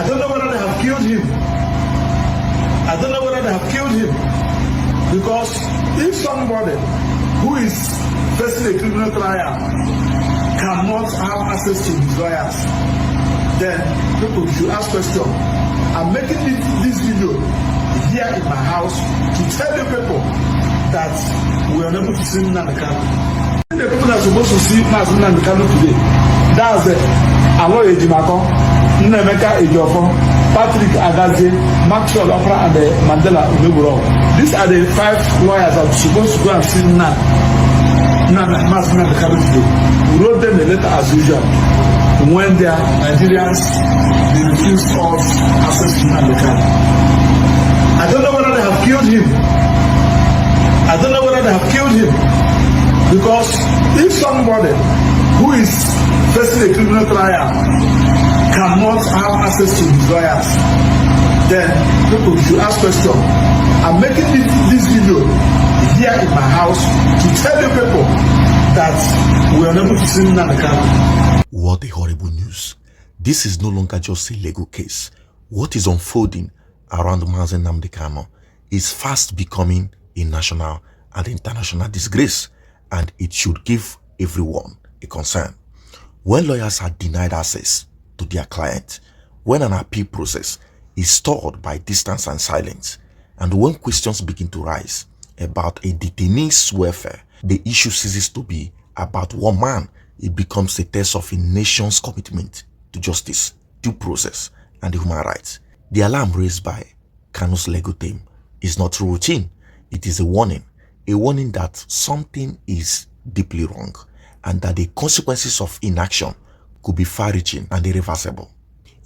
I don't know whether they have killed him. I don't know whether they have killed him. Because if somebody who is facing a criminal trial cannot have access to his lawyers, then people should ask questions. I'm making this video here in my house to tell the people that we are able to see Nnamdi Kanu. The people that are supposed to see Mazi Nnamdi Kanu today, that's Aloy Ejimako, Nnemeka Ejiofor, Patrick Agazie, Maxwell Opra, and Mandela Umeguro. These are the 5 lawyers that are supposed to go and see Mazi Nnamdi Kanu today. We wrote them a letter as usual. When they are Nigerians, they refuse us access to Nnamdi Kanu. I don't know whether they have killed him. I don't know whether they have killed him. Because if somebody who is facing a criminal trial cannot have access to his lawyers, then people should ask questions. I'm making this video here in my house to tell the people that we are unable to see Nnamdi Kanu. What a horrible news. This is no longer just a legal case. What is unfolding around Mazi Nnamdi Kanu is fast becoming a national and international disgrace, and it should give everyone a concern. When lawyers are denied access to their client, when an appeal process is stalled by distance and silence, and when questions begin to rise about a detainee's welfare, the issue ceases to be about one man. It becomes a test of a nation's commitment to justice, due process, and human rights. The alarm raised by Kanu's legal team is not routine. It is a warning that something is deeply wrong, and that the consequences of inaction could be far-reaching and irreversible.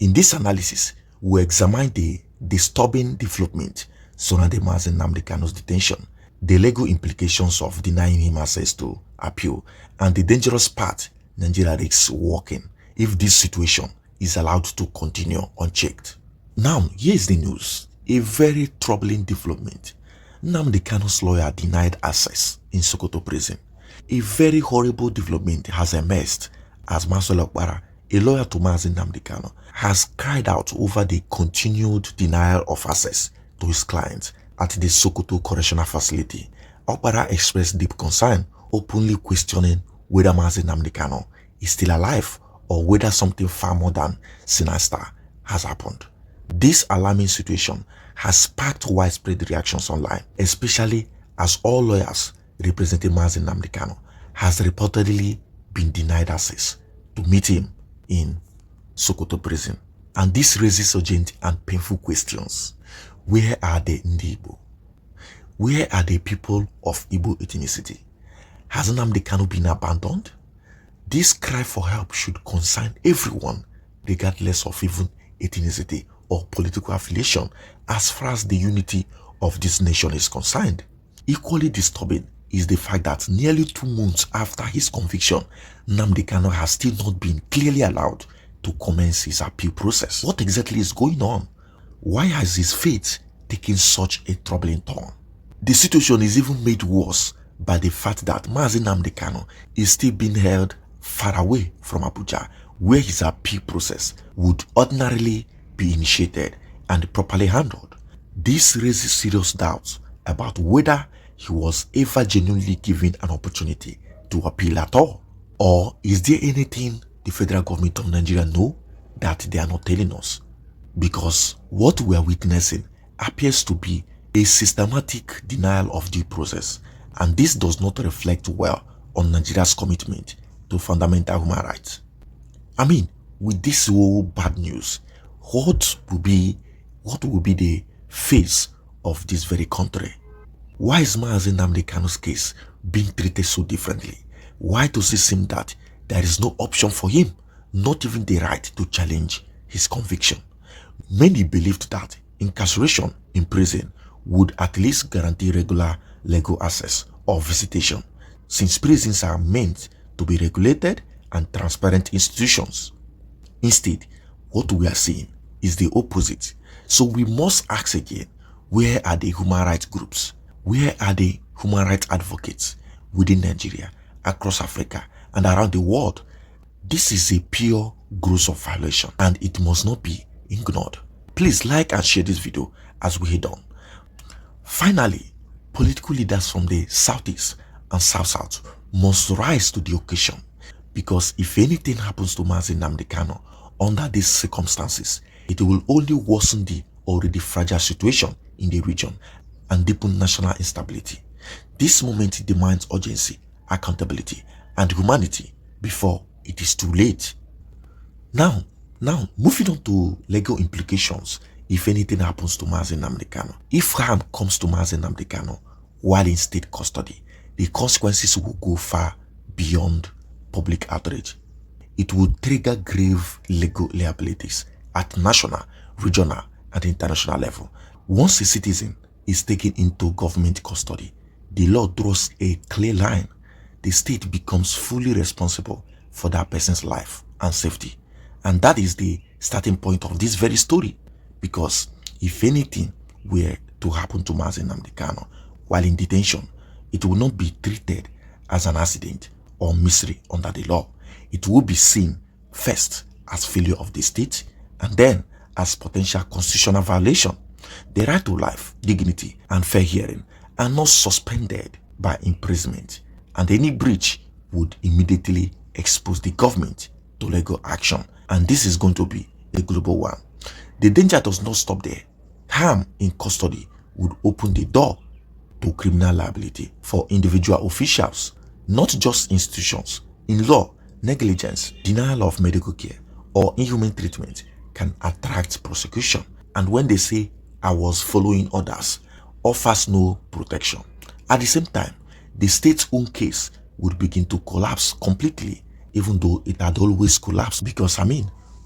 In this analysis, we examine the disturbing development surrounding Mazi Nnamdi Kanu's detention, the legal implications of denying him access to appeal, and the dangerous path Nigeria risks walking if this situation is allowed to continue unchecked. Now, here is the news. A very troubling development. Nnamdi Kanu's lawyer denied access in Sokoto prison. A very horrible development has emerged as Maxwell Opara, a lawyer to Mazi Nnamdi Kanu, has cried out over the continued denial of access to his client at the Sokoto Correctional Facility. Opara expressed deep concern, openly questioning whether Mazi Nnamdi Kanu is still alive or whether something far more than sinister has happened. This alarming situation has sparked widespread reactions online, especially as all lawyers representing Mazi Nnamdi Kanu has reportedly been denied access to meet him in Sokoto prison. And this raises urgent and painful questions. Where are the Igbo? Where are the people of Igbo ethnicity? Has Nnamdi Kanu been abandoned? This cry for help should concern everyone, regardless of even ethnicity or political affiliation, as far as the unity of this nation is concerned. Equally disturbing is the fact that nearly 2 months after his conviction, Nnamdi Kanu has still not been clearly allowed to commence his appeal process. What exactly is going on? Why has his fate taken such a troubling turn? The situation is even made worse by the fact that Mazi Nnamdi Kanu is still being held far away from Abuja, where his appeal process would ordinarily be initiated and properly handled. This raises serious doubts about whether he was ever genuinely given an opportunity to appeal at all. Or is there anything the federal government of Nigeria know that they are not telling us? Because what we are witnessing appears to be a systematic denial of due process, and this does not reflect well on Nigeria's commitment to fundamental human rights. I mean, with this whole bad news, what will be the face of this very country? Why is Mazi Nnamdi Kanu's case being treated so differently? Why does it seem that there is no option for him, not even the right to challenge his conviction? Many believed that incarceration in prison would at least guarantee regular legal access or visitation, since prisons are meant to be regulated and transparent institutions. Instead, what we are seeing is the opposite. So we must ask again, where are the human rights groups? Where are the human rights advocates within Nigeria, across Africa, and around the world? This is a pure gross of violation, and it must not be ignored. Please like and share this video as we head on. Finally, political leaders from the Southeast and South must rise to the occasion, because if anything happens to Mazi Nnamdi Kanu under these circumstances, it will only worsen the already fragile situation in the region and deepen national instability. This moment demands urgency, accountability, and humanity before it is too late. Now, moving on to legal implications if anything happens to Mazi Nnamdi Kanu. If harm comes to Mazi Nnamdi Kanu while in state custody, the consequences will go far beyond public outrage. It would trigger grave legal liabilities at national, regional, and international level. Once a citizen is taken into government custody, the law draws a clear line. The state becomes fully responsible for that person's life and safety. And that is the starting point of this very story. Because if anything were to happen to Mazi Nnamdi Kanu while in detention, it will not be treated as an accident or misery under the law. It will be seen first as failure of the state and then as potential constitutional violation. The right to life, dignity, and fair hearing are not suspended by imprisonment, and any breach would immediately expose the government to legal action, and this is going to be a global one. The danger does not stop there. Harm in custody would open the door to criminal liability for individual officials, not just institutions. In law, negligence, denial of medical care, or inhuman treatment can attract prosecution. And when they say, "I was following orders," offers no protection. At the same time, the state's own case would begin to collapse completely, even though it had always collapsed. Because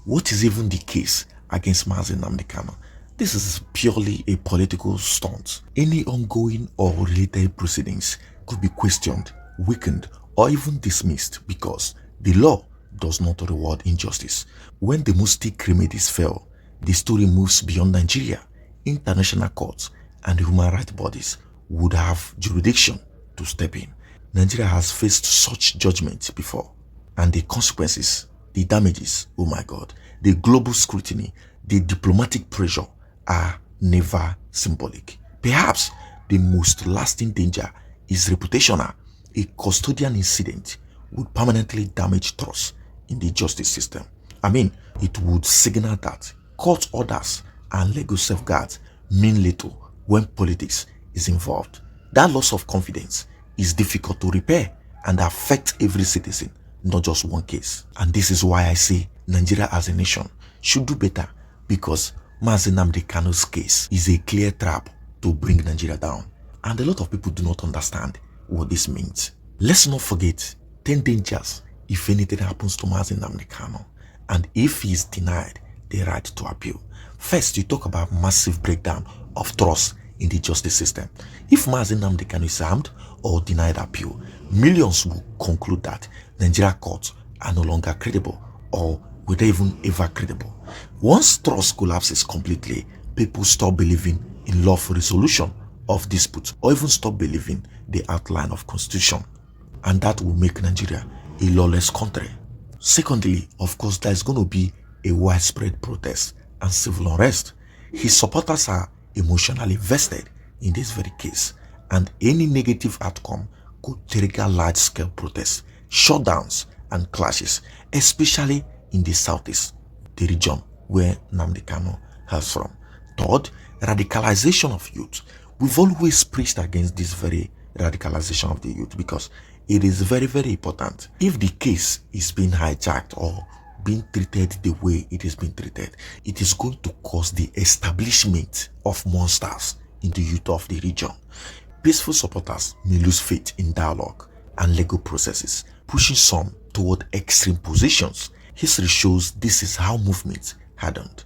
what is even the case against Mazi Nnamdi Kanu? This is purely a political stunt. Any ongoing or related proceedings could be questioned, weakened, or even dismissed, because the law does not reward injustice. When the domestic remedies fail, the story moves beyond Nigeria. International courts and human rights bodies would have jurisdiction to step in. Nigeria has faced such judgments before, and the consequences, the damages, oh my God, the global scrutiny, the diplomatic pressure are never symbolic. Perhaps the most lasting danger is reputational. A custodian incident would permanently damage trust in the justice system. It would signal that court orders and legal safeguards mean little when politics is involved. That loss of confidence is difficult to repair and affects every citizen, not just one case. And this is why I say Nigeria as a nation should do better, because Mazi Nnamdi Kanu's case is a clear trap to bring Nigeria down. And a lot of people do not understand what this means. Let's not forget 10 dangers if anything happens to Mazi Nnamdi Kanu, and if he is denied the right to appeal. First, you talk about massive breakdown of trust in the justice system. If Mazi Nnamdi Kanu is harmed or denied appeal, millions will conclude that Nigeria courts are no longer credible, or were even ever credible. Once trust collapses completely, people stop believing in lawful resolution of disputes, or even stop believing the outline of constitution, and that will make Nigeria a lawless country. Secondly, of course, there is going to be a widespread protest and civil unrest. His supporters are emotionally vested in this very case, and any negative outcome could trigger large-scale protests, shutdowns, and clashes, especially in the southeast, the region where Nnamdi Kanu hails from. Third, radicalization of youth. We've always preached against this very radicalization of the youth, because it is very, very important. If the case is being hijacked or being treated the way it is being treated, it is going to cause the establishment of monsters in the youth of the region. Peaceful supporters may lose faith in dialogue and legal processes, pushing some toward extreme positions. History shows this is how movements hardened.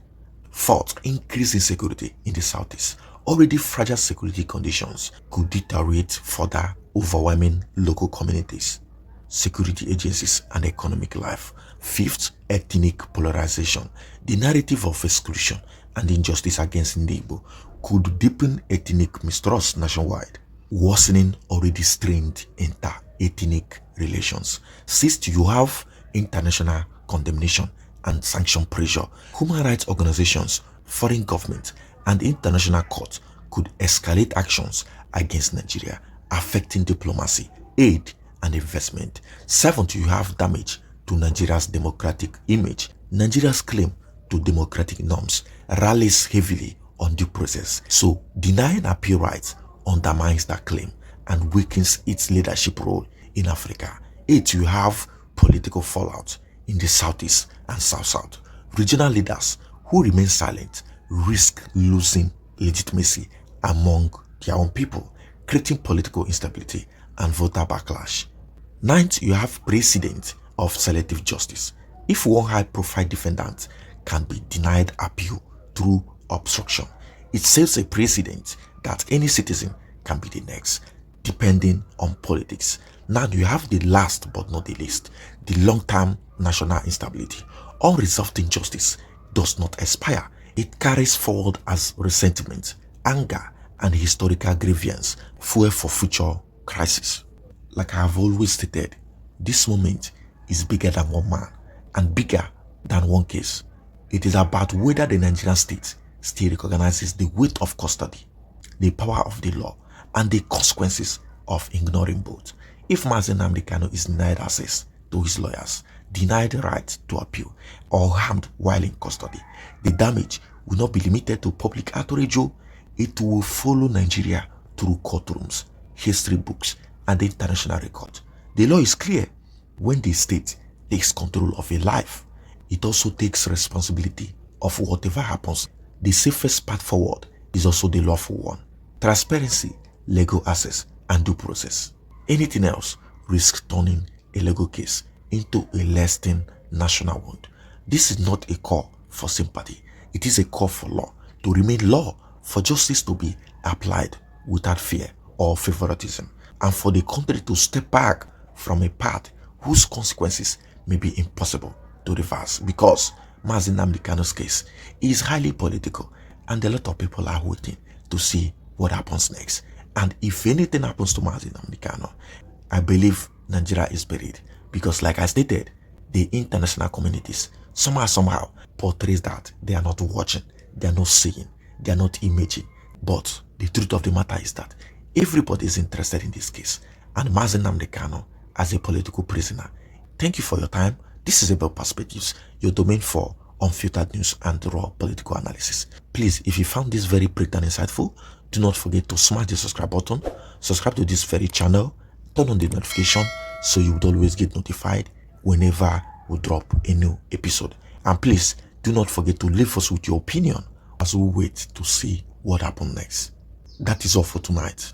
Fourth, increase in security in the southeast. Already fragile security conditions could deteriorate further, overwhelming local communities, security agencies, and economic life. Fifth, ethnic polarization. The narrative of exclusion and injustice against Igbo could deepen ethnic mistrust nationwide, worsening already strained inter-ethnic relations. Sixth, you have international condemnation and sanction pressure, human rights organizations, foreign governments, and international courts could escalate actions against Nigeria, affecting diplomacy, aid, and investment. Seventh, you have damage to Nigeria's democratic image. Nigeria's claim to democratic norms rallies heavily on due process, so denying appeal rights undermines that claim and weakens its leadership role in Africa. 8, you have political fallout in the southeast and south-south. Regional leaders who remain silent risk losing legitimacy among their own people, creating political instability and voter backlash. 9th, you have precedent of selective justice. If one high-profile defendant can be denied appeal through obstruction, it sets a precedent that any citizen can be the next, depending on politics. Now you have the last but not the least, the long-term national instability. Unresolved injustice does not expire. It carries forward as resentment, anger, and historical grievance, fuel for future crisis. Like I have always stated, this moment is bigger than one man and bigger than one case. It is about whether the Nigerian state still recognizes the weight of custody, the power of the law, and the consequences of ignoring both. If Mazi Nnamdi Kanu is denied access to his lawyers, denied the right to appeal, or harmed while in custody, the damage will not be limited to public outrage. It will follow Nigeria through courtrooms, history books, and the international record. The law is clear. When the state takes control of a life, it also takes responsibility of whatever happens. The safest path forward is also the lawful one. Transparency, legal access, and due process. Anything else risks turning a legal case into a lasting national wound. This is not a call for sympathy. It is a call for law to remain law, for justice to be applied without fear or favoritism, and for the country to step back from a path whose consequences may be impossible to reverse, because Mazi Nnamdi Kanu's case is highly political and a lot of people are waiting to see what happens next. And if anything happens to Mazi Nnamdi Kanu, I believe Nigeria is buried, because like I stated, the international communities somehow portrays that they are not watching, they are not seeing, they are not imaging. But the truth of the matter is that everybody is interested in this case, and Mazi Nnamdi Kanu as a political prisoner. Thank you for your time. This is About Perspectives, your domain for unfiltered news and raw political analysis. Please, if you found this very brief and insightful, do not forget to smash the subscribe button, subscribe to this very channel, turn on the notification so you would always get notified whenever we drop a new episode. And please, do not forget to leave us with your opinion as we wait to see what happens next. That is all for tonight.